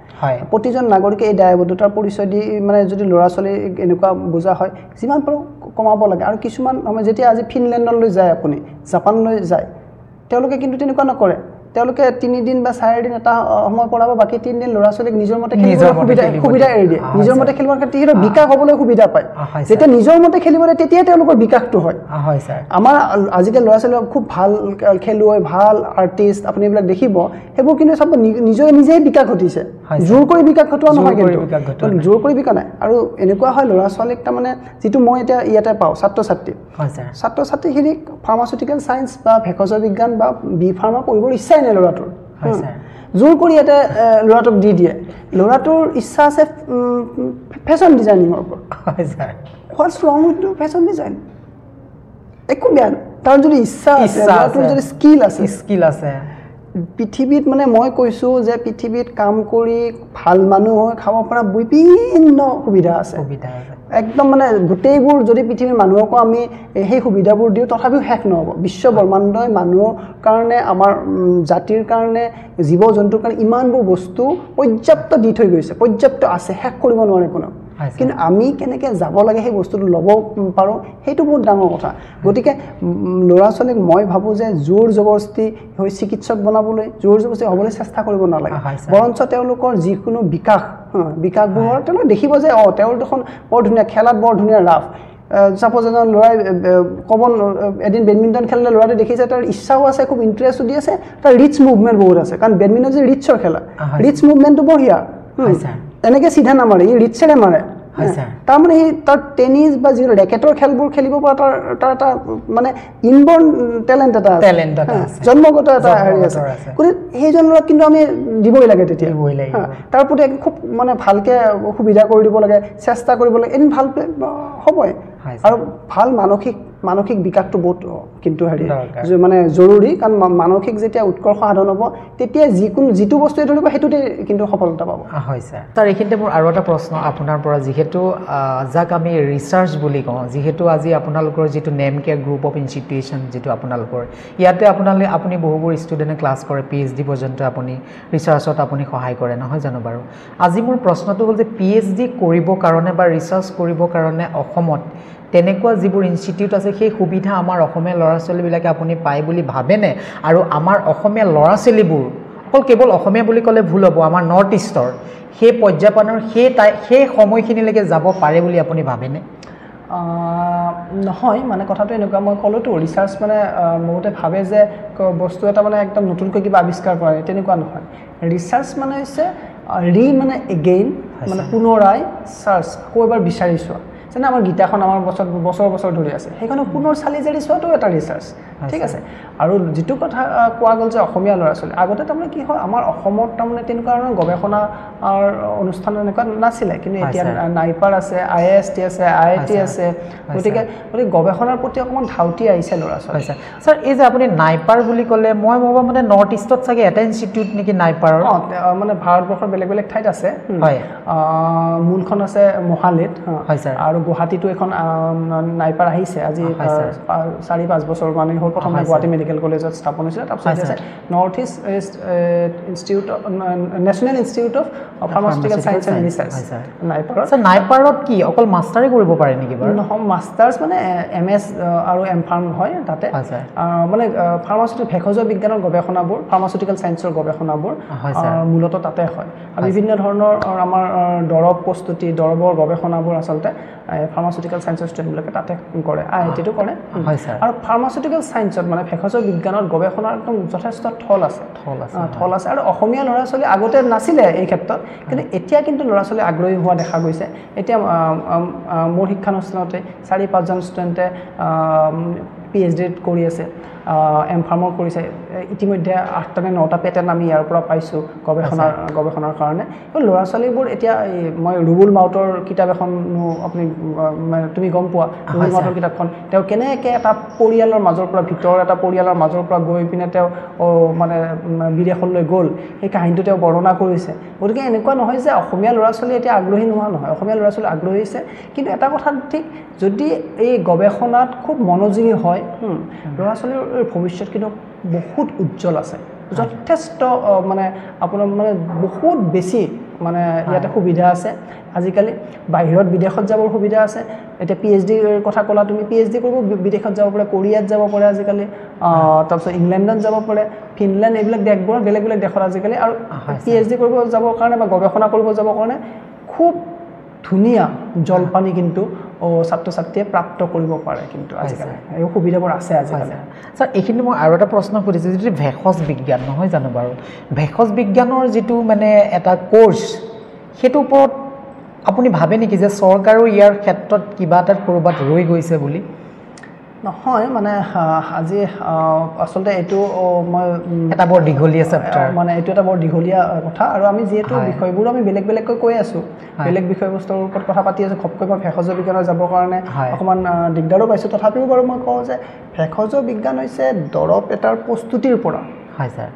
B: প্ৰতিজন নাগৰিকে এই দায়বদ্ধতাৰ পৰিচয় দি মানে যদি ল'ৰা ছোৱালী এনেকুৱা বুজা হয় যিমান পাৰোঁ কমাব লাগে আৰু কিছুমান সময় যেতিয়া আজি ফিনলেণ্ডলৈ যায় আপুনি জাপানলৈ যায় তেওঁলোকে কিন্তু তেনেকুৱা নকৰে তেওঁলোকে 3 দিন বা 4 দিন এটা সময় পঢ়াব বাকি 3 দিন ল'ৰা ছোৱালীক নিজৰ মতে খেলিবলৈ সুবিধা এৰি দিয়ে নিজৰ মতে খেলিবৰ কাৰণে তেহেঁতৰ বিকাশ হ'বলৈ সুবিধা পায় যেতিয়া নিজৰ মতে খেলিবলৈ তেতিয়া তেওঁলোকৰ বিকাশটো হয়
A: হয় স্যাৰ
B: আমাৰ আজিকালি ল'ৰা ছোৱালী খুব ভাল খেলুৱৈ ভাল আৰ্টিষ্ট আপুনি এইবিলাক দেখিব সেইবোৰ কিন্তু সব নিজে বিকাশ ঘটিছে জোৰ কৰি বিকাশ ঘটোৱা নহয় কিন্তু জোৰ কৰি বিকাশ নাই আৰু এনেকুৱা হয় ল'ৰা ছোৱালীক তাৰমানে যিটো মই এতিয়া ইয়াতে পাওঁ ছাত্ৰ ছাত্ৰীখিনিক ফাৰ্মাচিউটিকেল সায়েন্স বা ভেষজ বিজ্ঞান বা বি ফাৰ্মা পঢ়িবৰ ইচ্ছাই নাই ল'ৰাটোৰ জোৰ কৰি ইয়াতে ল'ৰাটোক দি দিয়ে ল'ৰাটোৰ ইচ্ছা আছে ফেশ্বন ডিজাইনিঙৰ ওপৰত হোৱাটছ ৰং উইথ ফেশ্বন ডিজাইন একো বেয়া তাৰ যদি ইচ্ছা আছে ল'ৰাটোৰ যদি স্কিল আছে পৃথিৱীত মানে মই কৈছোঁ যে পৃথিৱীত কাম কৰি ভাল মানুহ হৈ খাব পৰা বিভিন্ন সুবিধা আছে একদম মানে গোটেইবোৰ যদি পৃথিৱীৰ মানুহকো আমি সেই সুবিধাবোৰ দিওঁ তথাপিও শেষ নহ'ব বিশ্ব ব্ৰহ্মাণ্ডই মানুহৰ কাৰণে আমাৰ জাতিৰ কাৰণে জীৱ জন্তুৰ কাৰণে ইমানবোৰ বস্তু পৰ্যাপ্ত দি থৈ গৈছে পৰ্যাপ্ত আছে শেষ কৰিব নোৱাৰে কোনো কিন্তু আমি কেনেকৈ যাব লাগে সেই বস্তুটো ল'ব পাৰোঁ সেইটো বহুত ডাঙৰ কথা গতিকে ল'ৰা ছোৱালীক মই ভাবোঁ যে জোৰ জবৰদস্তি হৈ চিকিৎসক বনাবলৈ জোৰ জবৰদস্তি হ'বলৈ চেষ্টা কৰিব নালাগে বৰঞ্চ তেওঁলোকৰ যিকোনো বিকাশবোৰৰ তেওঁলোকে দেখিব যে তেওঁৰ দেখোন বৰ ধুনীয়া খেলাত বৰ ধুনীয়া ৰাফ সাপোজ এজন ল'ৰাই ক'ব এদিন বেডমিণ্টন খেলিলে ল'ৰাটোৱে দেখিছে তাৰ ইচ্ছাও আছে খুব ইণ্টাৰেষ্টো দি আছে তাৰ ৰিচ মুভমেণ্ট বহুত আছে কাৰণ বেডমিণ্টন যে ৰিচৰ খেলা ৰিচ মুভমেণ্টটো বঢ়িয়া এনেকৈ চিধা নামাৰে ই ৰিচেৰে মাৰে তাৰমানে সি তাৰ টেনিছ বা যি ৰেকেটৰ খেলবোৰ খেলিব পৰা তাৰ এটা মানে ইনবৰ্ন টেলেণ্ট এটা আছে জন্মগত এটা হেৰি আছে গতিকে সেইজন ল'ৰাক কিন্তু আমি দিবই লাগে তেতিয়া তাৰ প্ৰতি খুব মানে ভালকৈ সুবিধা কৰি দিব লাগে চেষ্টা কৰিব লাগে এদিন ভাল হ'বই আৰু ভাল মানসিক বিকাশটো বহুত কিন্তু হেৰি মানে জৰুৰী কাৰণ মানসিক যেতিয়া উৎকৰ্ষ সাধন হ'ব তেতিয়া যিটো বস্তুৱে ধৰিব সেইটোতে কিন্তু সফলতা পাব
A: হয় ছাৰ এইখিনিতে মোৰ আৰু এটা প্ৰশ্ন আপোনাৰ পৰা যিহেতু যাক আমি ৰিচাৰ্চ বুলি কওঁ যিহেতু আজি আপোনালোকৰ যিটো name care group of institution যিটো আপোনালোকৰ ইয়াতে আপুনি বহুবোৰ ষ্টুডেণ্টে ক্লাছ কৰে PhD পৰ্যন্ত আপুনি ৰিচাৰ্চত আপুনি সহায় কৰে নহয় জানো বাৰু আজি মোৰ প্ৰশ্নটো হ'ল যে PhD কৰিবৰ কাৰণে বা ৰিচাৰ্চ কৰিবৰ কাৰণে অসমত তেনেকুৱা যিবোৰ ইনষ্টিটিউট আছে সেই সুবিধা আমাৰ অসমীয়া ল'ৰা ছোৱালীবিলাকে আপুনি পায় বুলি ভাবেনে আৰু আমাৰ অসমীয়া ল'ৰা ছোৱালীবোৰ অকল কেৱল অসমীয়া বুলি ক'লে ভুল হ'ব আমাৰ নৰ্থ ইষ্টৰ সেই পৰ্যায়পানৰ সেই সময়খিনিলৈকে যাব পাৰে বুলি আপুনি ভাবেনে
B: নহয় মানে কথাটো এনেকুৱা মই ক'লোতো ৰিচাৰ্চ মানে বহুতে ভাবে যে বস্তু এটা মানে একদম নতুনকৈ কিবা আৱিষ্কাৰ কৰে তেনেকুৱা নহয় ৰিচাৰ্চ মানে হৈছে মানে এগেইন মানে পুনৰাই চাৰ্চ আকৌ এবাৰ বিচাৰি চোৱা যেনে আমাৰ গীতাখন আমাৰ বছৰ ধৰি আছে সেইখনক পুনৰ চালি জাৰি চোৱাটো এটা ৰিচাৰ্চ ঠিক আছে আৰু যিটো কথা কোৱা গ'ল যে অসমীয়া ল'ৰা ছোৱালী আগতে তাৰমানে কি হয় আমাৰ অসমত তাৰমানে তেনেকুৱা ধৰণৰ গৱেষণাৰ অনুষ্ঠান এনেকুৱা নাছিলে কিন্তু এতিয়া নাইপাৰ আছে IIST আছে IIT আছে গতিকে গৱেষণাৰ প্ৰতি অকণমান ধাউতি আহিছে ল'ৰা ছোৱালী
A: ছাৰ এই যে আপুনি নাইপাৰ বুলি ক'লে মই ভাবোঁ মানে নৰ্থ ইষ্টত চাগে এটা ইনষ্টিটিউট নেকি নাইপাৰৰ
B: মানে ভাৰতবৰ্ষৰ বেলেগ ঠাইত আছে
A: হয়
B: মূলখন আছে মহালিত
A: হয় ছাৰ
B: আৰু গুৱাহাটীতো এখন নাইপাৰ আহিছে আজি 4-5 বছৰ মানে হ'ল প্ৰথমে গুৱাহাটী মেডিকেল কলেজত স্থাপন হৈছিলে তাৰপিছত আছে north east institute national institute of pharmaceutical science and research
A: নাইপাৰত কি অকল মাষ্টাৰে কৰিব পাৰে নেকি বাৰু
B: নহয় মাষ্টাৰ্ছ মানে MS আৰু M.Pharm হয় তাতে মানে ফাৰ্মাচিউটিকেল ভেষজ বিজ্ঞানৰ গৱেষণাবোৰ ফাৰ্মাচিউটিকেল সায়েন্সৰ গৱেষণাবোৰ মূলতঃ তাতে হয় আৰু বিভিন্ন ধৰণৰ আমাৰ দৰৱ প্ৰস্তুতি দৰৱৰ গৱেষণাবোৰ আচলতে ফাৰ্মাচিউটিকেল সায়েন্সৰ ষ্টুডেণ্টবিলাকে তাতে কৰে IITটো কৰে আৰু ফাৰ্মাচিউটিকেল সায়েন্সত মানে ভেষজ বিজ্ঞানত গৱেষণাৰ একদম যথেষ্ট থল আছে আৰু অসমীয়া ল'ৰা ছোৱালী আগতে নাছিলে এই ক্ষেত্ৰত কিন্তু এতিয়া কিন্তু ল'ৰা ছোৱালী আগ্ৰহী হোৱা দেখা গৈছে এতিয়া মোৰ শিক্ষানুষ্ঠানতে 4-5জন ষ্টুডেণ্টে PhD কৰি আছে M.Pharm কৰিছে ইতিমধ্যে 8টা নে 9টা পেটেণ্ট আমি ইয়াৰ পৰা পাইছোঁ গৱেষণাৰ কাৰণে ল'ৰা ছোৱালীবোৰ এতিয়া মই ৰুবুল মাউতৰ কিতাপ এখন আপুনি তুমি গম পোৱা ৰুবুল মাউতৰ কিতাপখন তেওঁ কেনেকৈ এটা পৰিয়ালৰ মাজৰ পৰা ভিতৰৰ এটা পৰিয়ালৰ মাজৰ পৰা গৈ পিনে তেওঁ মানে বিদেশলৈ গ'ল সেই কাহিনীটো তেওঁ বৰ্ণনা কৰিছে গতিকে এনেকুৱা নহয় যে অসমীয়া ল'ৰা ছোৱালী এতিয়া আগ্ৰহী নোহোৱা নহয় অসমীয়া ল'ৰা ছোৱালী আগ্ৰহী হৈছে কিন্তু এটা কথা ঠিক যদি এই গৱেষণাত খুব মনোযোগী হয় ল'ৰা ছোৱালীৰ ভৱিষ্যত কিন্তু বহুত উজ্জ্বল আছে যথেষ্ট মানে আপোনাৰ মানে বহুত বেছি মানে ইয়াতে সুবিধা আছে আজিকালি বাহিৰত বিদেশত যাবৰ সুবিধা আছে এতিয়া PhD কথা ক'লা তুমি PhD কৰিব বিদেশত যাব পাৰে কোৰিয়াত যাব পাৰে আজিকালি তাৰপিছত ইংলেণ্ডত যাব পাৰে ফিনলেণ্ড এইবিলাক দেশবোৰ বেলেগ বেলেগ দেশত আজিকালি আৰু PhD কৰিব যাবৰ কাৰণে বা গৱেষণা কৰিব যাবৰ কাৰণে খুব ধুনীয়া জলপানী কিন্তু ছাত্ৰ ছাত্ৰীয়ে প্ৰাপ্ত কৰিব পাৰে কিন্তু আজিকালি এই সুবিধাবোৰ আছে আজিকালি
A: স্যাৰ এইখিনি মই আৰু এটা প্ৰশ্ন সুধিছো যিটো ভেষজ বিজ্ঞান নহয় জানো বাৰু ভেষজ বিজ্ঞানৰ যিটো মানে এটা কোৰ্স সেইটো ওপৰত আপুনি ভাবে নেকি যে চৰকাৰো ইয়াৰ ক্ষেত্ৰত কিবা এটা কৰবাত ৰৈ গৈছে বুলি
B: নহয় মানে আজি আসলতে এইটো মই
A: এটা বৰ দীঘলীয়া চেপ্টাৰ
B: মানে এইটো এটা বৰ দীঘলীয়া কথা আৰু আমি যেহেতু বিষয়বোৰ আমি বেলেগ বেলেগকৈ কৈ আছো বেলেগ বিষয়বস্তুৰ ওপৰত কথা পাতি আছো খপকৈ মই ভেষজ বিজ্ঞানৰ যাবৰ কাৰণে অকমান দিগদাৰো পাইছো তথাপিও বাৰু মই কওঁ যে ভেষজ বিজ্ঞান হৈছে দৰৱ এটাৰ প্ৰস্তুতিৰ পৰা
A: হয় স্যাৰ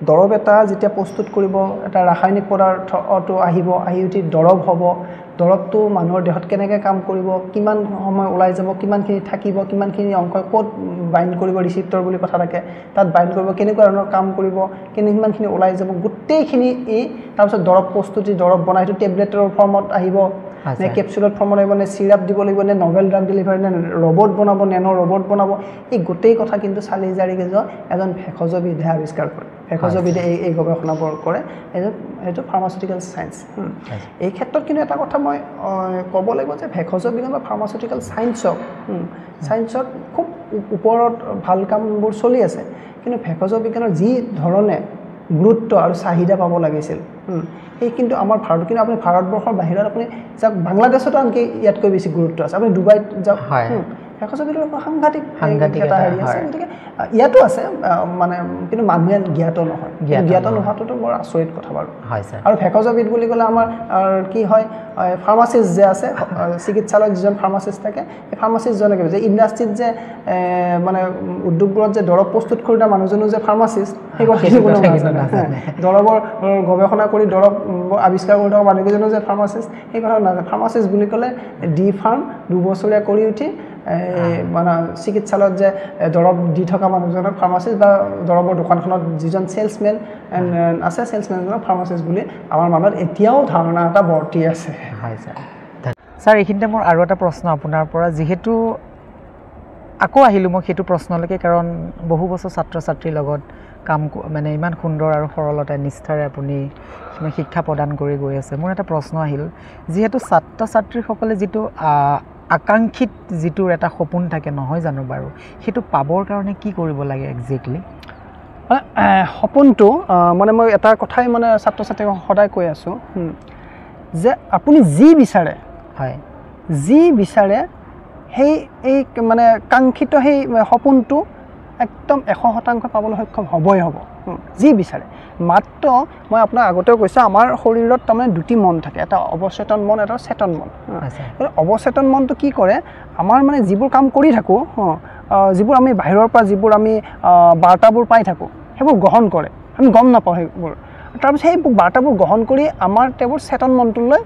B: দৰৱ এটা যেতিয়া প্ৰস্তুত কৰিব এটা ৰাসায়নিক পদাৰ্থটো আহিব আহি উঠি দৰৱ হ'ব দৰৱটো মানুহৰ দেহত কেনেকৈ কাম কৰিব কিমান সময় ওলাই যাব কিমানখিনি থাকিব কিমানখিনি অংশ ক'ত বাইণ্ড কৰিব ৰিচিপ্টৰ বুলি কথা থাকে তাত বাইণ্ড কৰিব কেনেকুৱা ধৰণৰ কাম কৰিব কিমানখিনি ওলাই যাব গোটেইখিনি এই তাৰপিছত দৰৱ প্ৰস্তুতি দৰৱ বনাই সেইটো টেবলেটৰ ফৰ্মত আহিব নে কেপচুলৰ ফৰ্মত আহিব নে চিৰাপ দিব লাগিব নে নভেল ড্ৰাগ ডেলিভাৰী নে ৰবট বনাব নেনো ৰবট বনাব এই গোটেই কথা কিন্তু চালি জাৰি এজন ভেষজবিদে আৱিষ্কাৰ কৰে ভেষজবিদে এই গৱেষণাবোৰ কৰে এইটো ফাৰ্মাচিউটিকেল সায়েন্স এই ক্ষেত্ৰত কিন্তু এটা কথা মই ক'ব লাগিব যে ভেষজ বিজ্ঞান বা ফাৰ্মাচিউটিকেল সায়েন্সত খুব ওপৰত ভাল কামবোৰ চলি আছে কিন্তু ভেষজ বিজ্ঞানৰ যি ধৰণে গুৰুত্ব আৰু চাহিদা পাব লাগিছিল এই কিন্তু আমাৰ ভাৰত কিন্তু আপুনি ভাৰতবৰ্ষৰ বাহিৰত আপুনি যাক বাংলাদেশতো আনকি ইয়াতকৈ বেছি গুৰুত্ব আছে আপুনি ডুবাইত যাওক ভেষজ বিজ্ঞানৰ সাংঘাতিক এটা হেৰি আছে গতিকে ইয়াতো আছে মানে কিন্তু মানুহে জ্ঞাত নহয় জ্ঞাত নোহোৱাটোতো বৰ আচৰিত কথা বাৰু আৰু ভেষজবিদ বুলি ক'লে আমাৰ কি হয় ফাৰ্মাচিষ্ট যে আছে চিকিৎসালয়ত যিজন ফাৰ্মাচিষ্ট থাকে এই ফাৰ্মাচিষ্টজনে যে ইণ্ডাষ্ট্ৰিত যে মানে উদ্যোগবোৰত যে দৰৱ প্ৰস্তুত কৰি দিয়া মানুহজনো যে ফাৰ্মাচিষ্ট সেই কথা দৰৱৰ গৱেষণা কৰি দৰৱ আৱিষ্কাৰ কৰি থকা মানুহকেইজনো যে ফাৰ্মাচিষ্ট সেই কথা নাজানে ফাৰ্মাচিষ্ট বুলি ক'লে ডি ফাৰ্ম 2 বছৰীয়া কৰি উঠি মানে চিকিৎসালয়ত যে দৰৱ দি থকা মানুহজনক ফাৰ্মাচিষ্ট বা দৰৱৰ দোকানখনত যিজন সেলছমেন আছে সেলছমেনজনক ফাৰ্মাচিষ্ট বুলি আমাৰ মনত এতিয়াও ধাৰণা এটা বৰ্তি আছে
A: হয় স্যাৰ এইখিনিতে মোৰ আৰু এটা প্ৰশ্ন আপোনাৰ পৰা যিহেতু আকৌ আহিলোঁ মই সেইটো প্ৰশ্নলৈকে কাৰণ বহু বছৰ ছাত্ৰ ছাত্ৰীৰ লগত কাম মানে ইমান সুন্দৰ আৰু সৰলতা নিষ্ঠাৰে আপুনি শিক্ষা প্ৰদান কৰি গৈ আছে মোৰ এটা প্ৰশ্ন আহিল যিহেতু ছাত্ৰ ছাত্ৰীসকলে যিটো আকাংক্ষিত যিটোৰ এটা সপোন থাকে নহয় জানো বাৰু সেইটো পাবৰ কাৰণে কি কৰিব লাগে একজেক্টলি
B: সপোনটো মানে মই এটা কথাই মানে ছাত্ৰ ছাত্ৰীক সদায় কৈ আছোঁ যে আপুনি যি বিচাৰে সেই এই মানে কাংক্ষিত সেই সপোনটো একদম 100% পাবলৈ সক্ষম হ'বই হ'ব যি বিচাৰে মাত্ৰ মই আপোনাক আগতেও কৈছোঁ আমাৰ শৰীৰত তাৰমানে দুটি মন থাকে এটা অৱচেতন মন এটা চেতন মন অৱচেতন মনটো কি কৰে আমাৰ মানে যিবোৰ কাম কৰি থাকোঁ যিবোৰ আমি বাহিৰৰ পৰা যিবোৰ আমি বাৰ্তাবোৰ পাই থাকোঁ সেইবোৰ গ্ৰহণ কৰে আমি গম নাপাওঁ সেইবোৰ তাৰপিছত সেই বাৰ্তাবোৰ গ্ৰহণ কৰি আমাৰ তেওঁবোৰ চেতন মনটোলৈ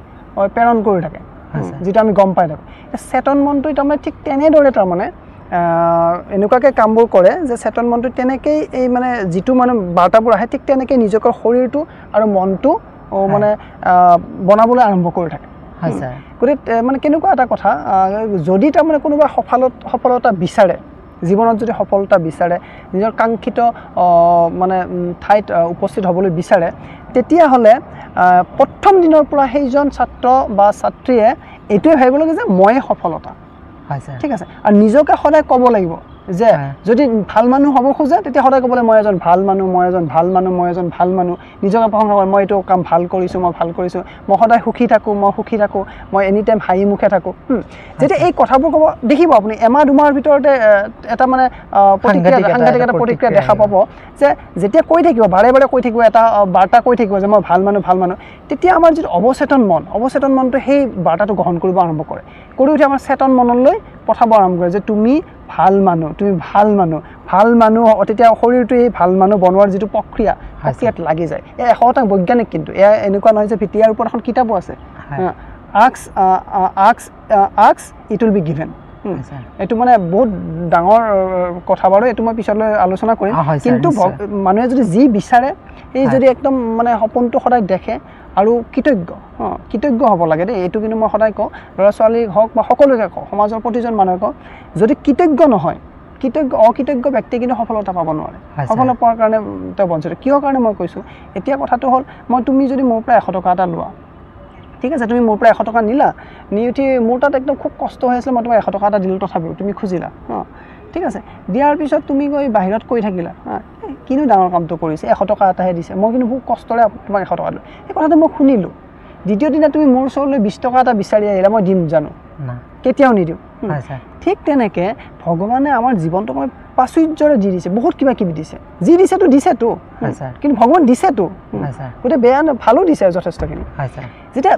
B: প্ৰেৰণ কৰি থাকে যিটো আমি গম পাই থাকোঁ চেতন মনটো তাৰমানে ঠিক তেনেদৰে তাৰমানে এনেকুৱাকৈ কামবোৰ কৰে যে চেতন মনটো তেনেকেই এই মানে যিটো মানে বাৰ্তাবোৰ আহে ঠিক তেনেকৈ নিজকৰ শৰীৰটো আৰু মনটো মানে বনাবলৈ আৰম্ভ কৰি থাকে গতিকে মানে কেনেকুৱা এটা কথা যদি তাৰমানে কোনোবা সফলতা বিচাৰে জীৱনত যদি সফলতা বিচাৰে নিজৰ কাংক্ষিত মানে ঠাইত উপস্থিত হ'বলৈ বিচাৰে তেতিয়াহ'লে প্ৰথম দিনৰ পৰা সেইজন ছাত্ৰ বা ছাত্ৰীয়ে এইটোৱে ভাবিব লাগে যে ময়ে সফলতা ঠিক আছে আৰু নিজকে সদায় ক'ব লাগিব যে যদি ভাল মানুহ হ'ব খোজে তেতিয়া সদায় ক'বলৈ মই এজন ভাল মানুহ নিজকে প্ৰশংসা কৰে মই এইটো কাম ভাল কৰিছোঁ মই সদায় সুখী থাকোঁ মই এনি টাইম হাঁহি মুখে থাকোঁ যেতিয়া এই কথাবোৰ ক'ব দেখিব আপুনি এমাহ দুমাহৰ ভিতৰতে এটা মানে সাংঘাতিক এটা প্ৰতিক্ৰিয়া দেখা পাব যে যেতিয়া কৈ থাকিব বাৰে বাৰে কৈ থাকিব এটা বাৰ্তা কৈ থাকিব যে মই ভাল মানুহ তেতিয়া আমাৰ যিটো অৱচেতন মনটো সেই বাৰ্তাটো গ্ৰহণ কৰিব আৰম্ভ কৰে কৰি উঠি আমাৰ চেতন মনলৈ পঠাব আৰম্ভ কৰে যে তুমি ভাল মানুহ তেতিয়া শৰীৰটো এই ভাল মানুহ বনোৱাৰ যিটো প্ৰক্ৰিয়াত লাগি যায় এয়া 100% বৈজ্ঞানিক কিন্তু এয়া এনেকুৱা নহয় যে ইয়াৰ ওপৰত এখন কিতাপো আছে আক্স ইট উইল বি গিভেন এইটো মানে বহুত ডাঙৰ কথা বাৰু এইটো মই পিছলৈ আলোচনা কৰিম কিন্তু মানুহে যদি যি বিচাৰে এই যদি একদম মানে সপোনটো সদায় দেখে আৰু কৃতজ্ঞ হ'ব লাগে দেই এইটো কিন্তু মই সদায় কওঁ ল'ৰা ছোৱালী হওক বা সকলোকে কওঁ সমাজৰ প্ৰতিজন মানুহে কওঁ যদি কৃতজ্ঞ নহয় অকৃতজ্ঞ ব্যক্তি কিন্তু সফলতা পাব নোৱাৰে সফলতা পোৱাৰ কাৰণে তেওঁ বঞ্চিত কিয় কাৰণে মই কৈছোঁ এতিয়া কথাটো হ'ল তুমি যদি মোৰ পৰা 100 টকা এটা লোৱা ঠিক আছে তুমি মোৰ পৰা 100 টকা নিলা নি উঠি মোৰ তাত একদম খুব কষ্ট হৈ আছিল মই তোমাক 100 টকা এটা দিলোঁ তথাপিও তুমি খুজিলা ঠিক আছে দিয়াৰ পিছত তুমি গৈ বাহিৰত কৈ থাকিলা কিনো ডাঙৰ কামটো কৰিছে 100 টকা এটাহে দিছে মই কিন্তু খুব কষ্টৰে তোমাক 100 টকা দিলোঁ এই কথাটো মই শুনিলোঁ দ্বিতীয় দিনা তুমি মোৰ ওচৰলৈ 20 টকা এটা বিচাৰি আহিলা মই দিম জানো কেতিয়াও নিদিওঁ ঠিক তেনেকৈ ভগৱানে আমাৰ জীৱনটো মই প্ৰাচুৰ্যৰে দি দিছে বহুত কিবা কিবি দিছে যি দিছেতো কিন্তু ভগৱান দিছেতো গতিকে বেয়া ভালো দিছে যথেষ্টখিনি যেতিয়া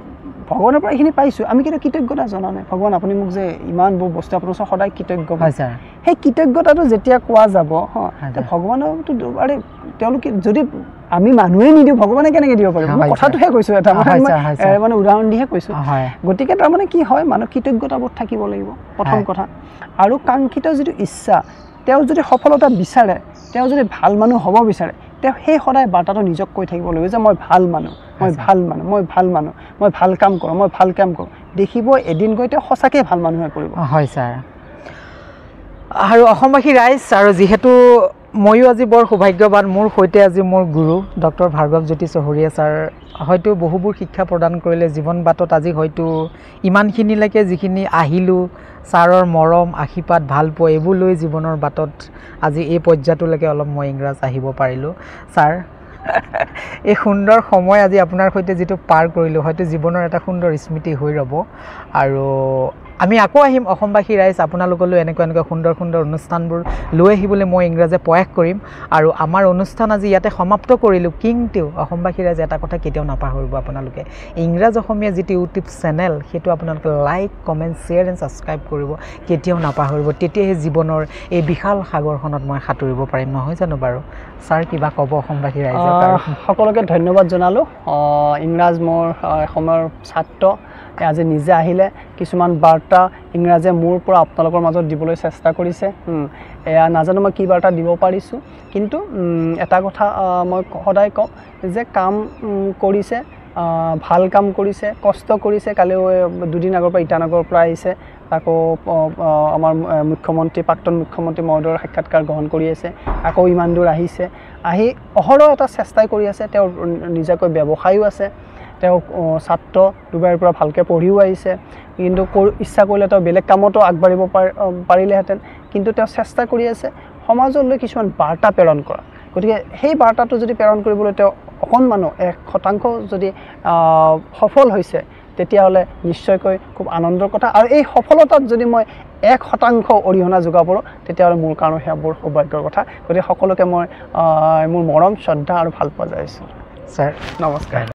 B: ভগৱানৰ পৰা এইখিনি পাইছোঁ আমি কিন্তু কৃতজ্ঞতা জনা নাই ভগৱান আপুনি মোক যে ইমানবোৰ বস্তু আপোনাৰ ওচৰত সদায় কৃতজ্ঞ সেই কৃতজ্ঞতাটো যেতিয়া কোৱা যাব ভগৱানকতো আৰে তেওঁলোকে যদি আমি মানুহে নিদিওঁ ভগৱানে কেনেকৈ দিব পাৰিব কথাটোহে কৈছোঁ এটা মানে উদাহৰণ দিহে কৈছোঁ গতিকে তাৰমানে কি হয় মানুহ কৃতজ্ঞতাবোধ থাকিব লাগিব প্ৰথম কথা আৰু কাংক্ষিত যিটো ইচ্ছা তেওঁ যদি সফলতা বিচাৰে তেওঁ যদি ভাল মানুহ হ'ব বিচাৰে তেওঁ সেই সদায় বাৰ্তাটো নিজক কৈ থাকিব লাগিব যে মই ভাল মানুহ মই ভাল কাম কৰোঁ দেখিব এদিন গৈ তেওঁ সঁচাকৈ ভাল মানুহ হৈ পৰিব
A: হয় ছাৰ আৰু অসমবাসী ৰাইজ আৰু যিহেতু ময়ো আজি বৰ সৌভাগ্যৱান মোৰ সৈতে আজি মোৰ গুৰু ডক্টৰ ভাৰ্গৱজ্যোতি চহৰীয়া ছাৰ হয়তো বহুবোৰ শিক্ষা প্ৰদান কৰিলে জীৱন বাটত আজি হয়তো ইমানখিনিলৈকে যিখিনি আহিলোঁ ছাৰৰ মৰম আশীৰ্বাদ ভালপোৱা এইবোৰ লৈ জীৱনৰ বাটত আজি এই পৰ্যায়টোলৈকে অলপ মই ইংৰাজ আহিব পাৰিলোঁ ছাৰ এই সুন্দৰ সময় আজি আপোনাৰ সৈতে যিটো পাৰ কৰিলোঁ হয়তো জীৱনৰ এটা সুন্দৰ স্মৃতি হৈ ৰ'ব আৰু আমি আকৌ আহিম অসমবাসী ৰাইজ আপোনালোকলৈ এনেকুৱা সুন্দৰ অনুষ্ঠানবোৰ লৈ আহিবলৈ মই ইংৰাজে প্ৰয়াস কৰিম আৰু আমাৰ অনুষ্ঠান আজি ইয়াতে সমাপ্ত কৰিলোঁ কিন্তু অসমবাসী ৰাইজ এটা কথা কেতিয়াও নাপাহৰিব আপোনালোকে ইংৰাজ অসমীয়া যিটো ইউটিউব চেনেল সেইটো আপোনালোকে like comment share and subscribe কৰিব কেতিয়াও নাপাহৰিব তেতিয়াহে জীৱনৰ এই বিশাল সাগৰখনত মই সাঁতুৰিব পাৰিম নহয় জানো বাৰু ছাৰ কিবা ক'ব অসমবাসী ৰাইজক
B: সকলোকে ধন্যবাদ জনালোঁ ইংৰাজ মোৰ এসময়ৰ ছাত্ৰ আজি নিজে আহিলে কিছুমান বাৰ্তা ইংৰাজে মোৰ পৰা আপোনালোকৰ মাজত দিবলৈ চেষ্টা কৰিছে এয়া নাজানো মই কি বাৰ্তা দিব পাৰিছোঁ কিন্তু এটা কথা মই সদায় কওঁ যে কাম কৰিছে ভাল কাম কৰিছে কষ্ট কৰিছে কালিও দুদিন আগৰ পৰা ইটানগৰৰ পৰা আহিছে আকৌ আমাৰ মুখ্যমন্ত্ৰী প্ৰাক্তন মুখ্যমন্ত্ৰী মহোদয়ৰ সাক্ষাৎকাৰ গ্ৰহণ কৰি আছে আকৌ ইমান দূৰ আহিছে আহি অহৰহ এটা চেষ্টাই কৰি আছে তেওঁৰ নিজাকৈ ব্যৱসায়ো আছে তেওঁ ছাত্ৰ দুবাৰৰ পৰা ভালকৈ পঢ়িও আহিছে কিন্তু ইচ্ছা কৰিলে তেওঁ বেলেগ কামতো আগবাঢ়িব পাৰিলেহেঁতেন কিন্তু তেওঁ চেষ্টা কৰি আছে সমাজলৈ কিছুমান বাৰ্তা প্ৰেৰণ কৰা গতিকে সেই বাৰ্তাটো যদি প্ৰেৰণ কৰিবলৈ তেওঁ অকণমানো 1% যদি সফল হৈছে তেতিয়াহ'লে নিশ্চয়কৈ খুব আনন্দৰ কথা আৰু এই সফলতাত যদি মই 1% অৰিহণা যোগাব পাৰোঁ তেতিয়াহ'লে মোৰ কাৰণে সেয়া বৰ সৌভাগ্যৰ কথা গতিকে সকলোকে মই মোৰ মৰম শ্ৰদ্ধা আৰু ভাল পোৱা যাইছোঁ
A: ছাৰ নমস্কাৰ